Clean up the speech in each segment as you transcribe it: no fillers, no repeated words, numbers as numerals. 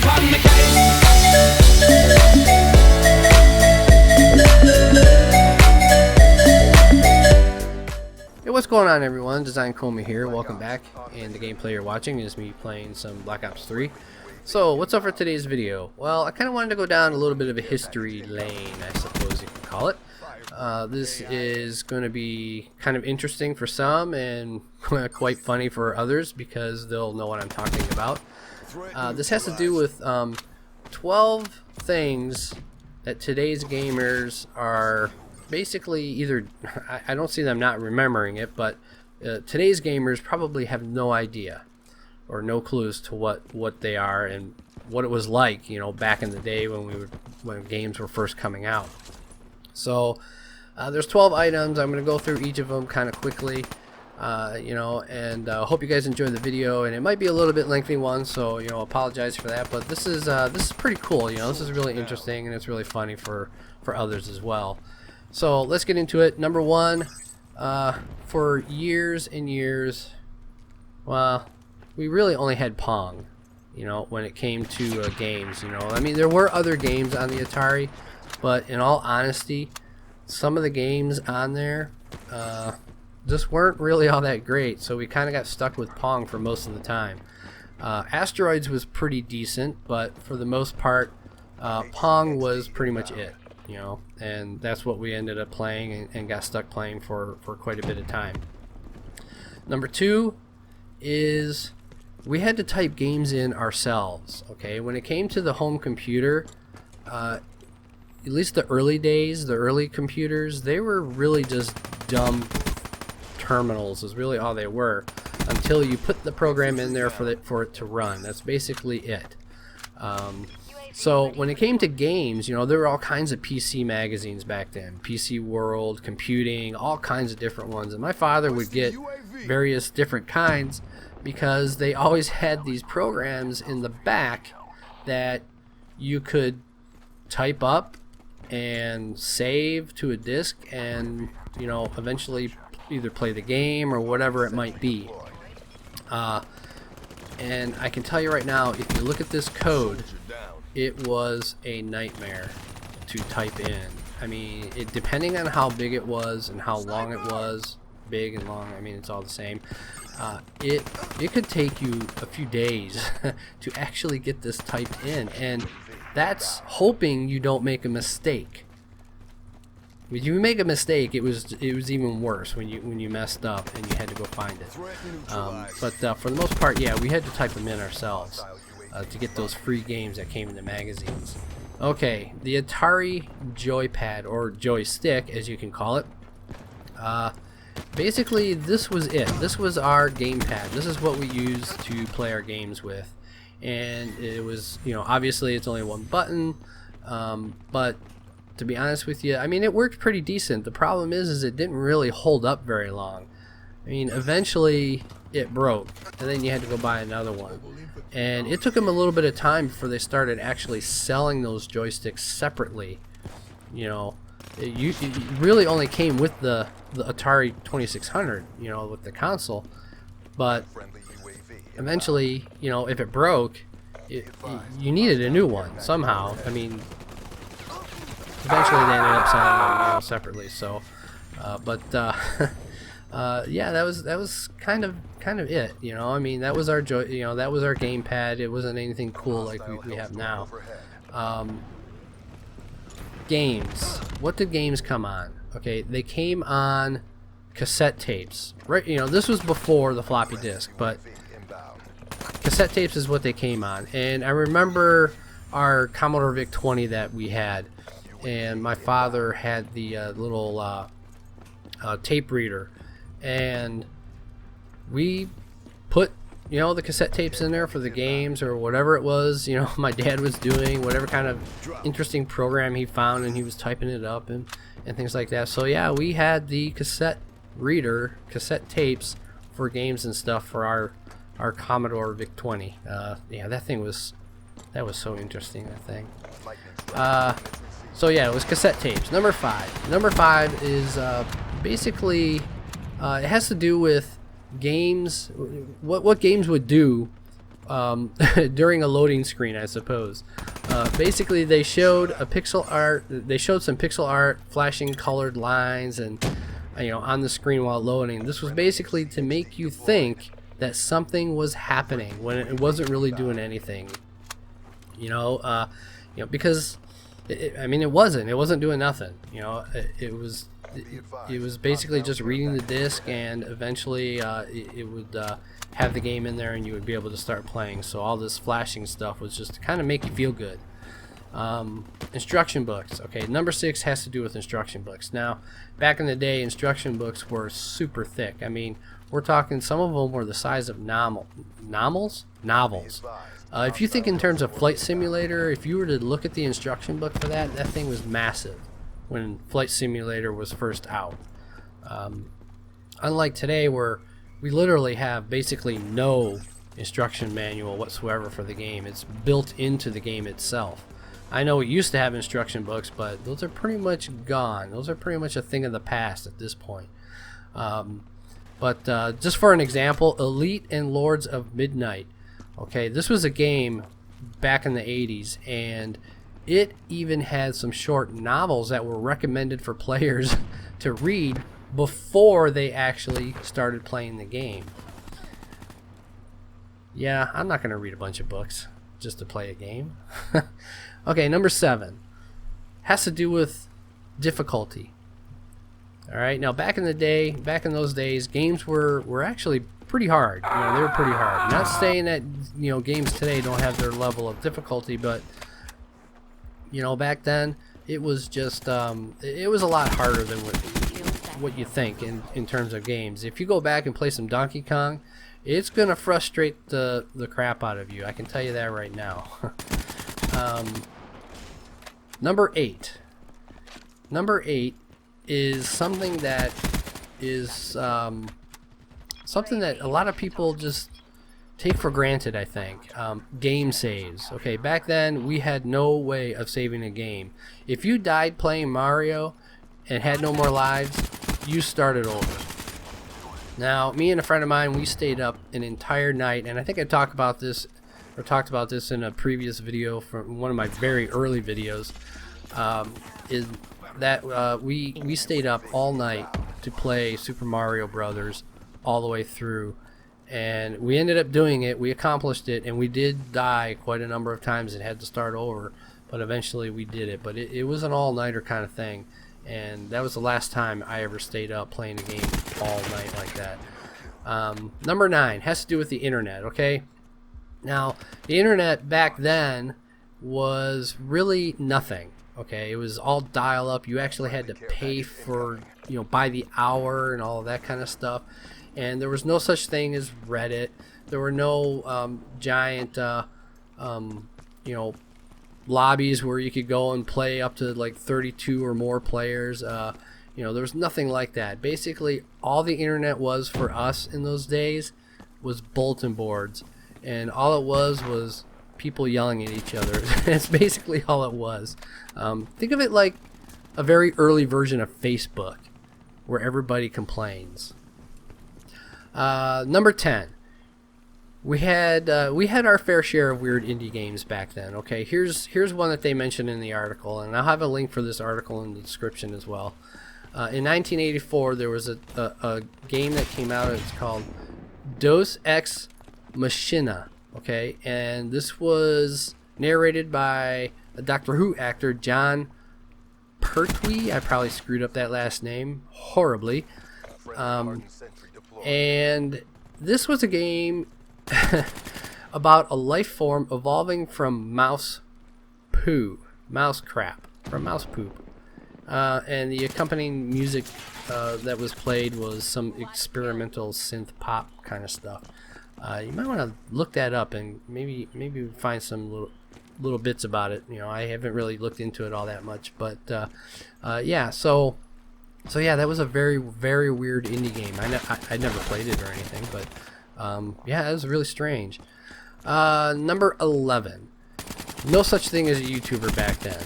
on the case. Hey, what's going on, everyone? Designedcoma here. Welcome back. And the gameplay you're watching is me playing some Black Ops 3. So, what's up for today's video? Well, I kind of wanted to go down a little bit of a history lane, I suppose you could call it. This is going to be kind of interesting for some and quite funny for others because they'll know what I'm talking about. This has to do with 12 things that today's gamers are basically either, I don't see them not remembering it, but today's gamers probably have no idea or no clues to what they are and what it was like, you know, back in the day when games were first coming out. So there's 12 items. I'm going to go through each of them kind of quickly, you know, and hope you guys enjoy the video. And it might be a little bit lengthy one, so you know, apologize for that. But this is pretty cool. You know, this is really interesting and it's really funny for others as well. So let's get into it. Number one, for years and years, well, we really only had Pong, you know, when it came to games. You know, I mean, there were other games on the Atari, but in all honesty, some of the games on there just weren't really all that great. So we kind of got stuck with Pong for most of the time. Asteroids was pretty decent, but for the most part, Pong was pretty much it. You know, and that's what we ended up playing and got stuck playing for quite a bit of time. Number two is we had to type games in ourselves. Okay, when it came to the home computer, at least the early days, the early computers, they were really just dumb terminals is really all they were until you put the program in there for it to run. That's basically it. So when it came to games, you know, there were all kinds of PC magazines back then. PC World, Computing, all kinds of different ones. And my father would get various different kinds because they always had these programs in the back that you could type up and save to a disk and, you know, eventually either play the game or whatever it might be. And I can tell you right now, if you look at this code, it was a nightmare to type in. I mean, depending on how big it was and how long it was, big and long, I mean, it's all the same. It could take you a few days to actually get this typed in, and that's hoping you don't make a mistake. When you make a mistake, it was even worse when you messed up and you had to go find it. But for the most part, yeah, we had to type them in ourselves to get those free games that came in the magazines. Okay, the Atari joypad, or joystick as you can call it. Basically, this was it. This was our gamepad. This is what we used to play our games with. And it was, you know, obviously it's only one button, but to be honest with you, I mean, it worked pretty decent. The problem is it didn't really hold up very long. I mean, eventually it broke, and then you had to go buy another one. And it took them a little bit of time before they started actually selling those joysticks separately. You know, it really only came with the Atari 2600, you know, with the console. But eventually, you know, if it broke, you needed a new one somehow. I mean, eventually they ended up selling them, you know, separately. So, yeah, that was kind of it, you know. I mean, that was our that was our gamepad. It wasn't anything cool like we have now. Games. What did games come on? Okay, they came on cassette tapes, right? You know, this was before the floppy disk, but cassette tapes is what they came on. And I remember our Commodore VIC-20 that we had, and my father had the little tape reader, and we put, you know, the cassette tapes in there for the games or whatever it was, you know, my dad was doing, whatever kind of interesting program he found, and he was typing it up and things like that. So yeah, we had the cassette reader, cassette tapes for games and stuff for our Commodore VIC-20. Yeah, that was so interesting, that thing. So yeah, it was cassette tapes. Number five is basically it has to do with games, what games would do during a loading screen, I suppose. Basically, they showed a pixel art. They showed some pixel art, flashing colored lines, and on the screen while loading. This was basically to make you think that something was happening when it wasn't really doing anything. Because it wasn't doing nothing. It was basically just reading the disc, and eventually it would have the game in there, and you would be able to start playing. So all this flashing stuff was just to kind of make you feel good. Instruction books. Okay, number 6 has to do with instruction books. Now, back in the day, instruction books were super thick. I mean, we're talking, some of them were the size of novels. If you think in terms of Flight Simulator, if you were to look at the instruction book for that thing was massive when Flight Simulator was first out. Unlike today, where we literally have basically no instruction manual whatsoever for the game. It's built into the game itself. I know it used to have instruction books, but those are pretty much gone. Those are pretty much a thing of the past at this point. But just for an example, Elite and Lords of Midnight. Okay, this was a game back in the 80s, and it even had some short novels that were recommended for players to read before they actually started playing the game. Yeah, I'm not going to read a bunch of books just to play a game. Okay, number 7 has to do with difficulty. Alright, now back in those days, games were actually pretty hard. They were pretty hard. Not saying that games today don't have their level of difficulty, but back then it was just it was a lot harder than what you think in terms of games. If you go back and play some Donkey Kong, it's gonna frustrate the crap out of you. I can tell you that right now. Number 8 is something that a lot of people just take for granted, I think. Game saves. Okay, back then we had no way of saving a game. If you died playing Mario and had no more lives, you started over. Now, me and a friend of mine, we stayed up an entire night, and I think I talked about this in a previous video from one of my very early videos. Is that we stayed up all night to play Super Mario Brothers all the way through, and we ended up doing it. We accomplished it, and we did die quite a number of times and had to start over, but eventually we did it. But it was an all-nighter kind of thing, and that was the last time I ever stayed up playing a game all night like that. Number 9 has to do with the internet. Okay, now the internet back then was really nothing. Okay, it was all dial-up. You actually had to pay for, by the hour and all of that kind of stuff. And there was no such thing as Reddit. There were no giant, lobbies where you could go and play up to like 32 or more players. There was nothing like that. Basically, all the internet was for us in those days was bulletin boards, and all it was people yelling at each other. That's basically all it was. Think of it like a very early version of Facebook, where everybody complains. Number 10. We had our fair share of weird indie games back then. Okay, here's one that they mentioned in the article, and I'll have a link for this article in the description as well. In 1984, there was a game that came out. It's called Deus Ex Machina. Okay, and this was narrated by a Doctor Who actor, John Pertwee. I probably screwed up that last name horribly. And this was a game about a life form evolving from mouse crap, from mouse poop. And the accompanying music that was played was some experimental synth pop kind of stuff. You might want to look that up and maybe find some little bits about it. I haven't really looked into it all that much, but yeah. So yeah, that was a very, very weird indie game. I never played it or anything, but yeah, it was really strange. Number 11. No such thing as a YouTuber back then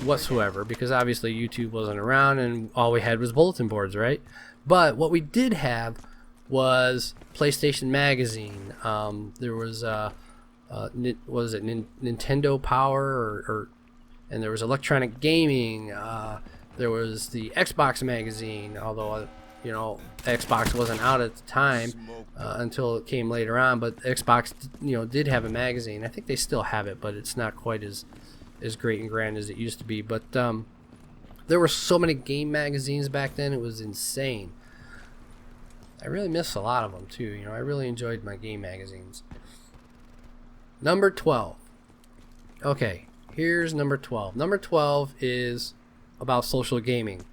whatsoever, because obviously YouTube wasn't around and all we had was bulletin boards, right? But what we did have was PlayStation Magazine. There was was it Nintendo Power or and there was Electronic Gaming. There was the Xbox magazine, although you know, Xbox wasn't out at the time until it came later on. But Xbox, you know, did have a magazine. I think they still have it, but it's not quite as great and grand as it used to be. But there were so many game magazines back then; it was insane. I really miss a lot of them too. You know, I really enjoyed my game magazines. Number 12. Okay, here's number 12. Number 12 is about social gaming.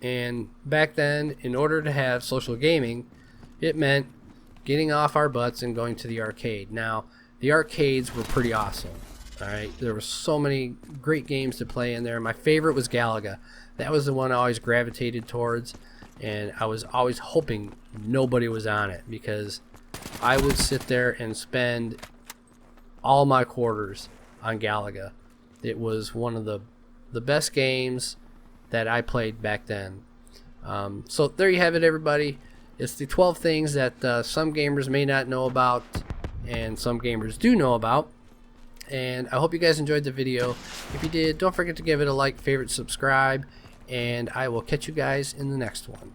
And back then, in order to have social gaming, it meant getting off our butts and going to the arcade. Now, the arcades were pretty awesome. Alright, there were so many great games to play in there. My favorite was Galaga. That was the one I always gravitated towards, and I was always hoping nobody was on it, because I would sit there and spend all my quarters on Galaga. It was one of the best games that I played back then. So there you have it, everybody. It's the 12 things that some gamers may not know about and some gamers do know about. And I hope you guys enjoyed the video. If you did, don't forget to give it a like, favorite, subscribe, and I will catch you guys in the next one.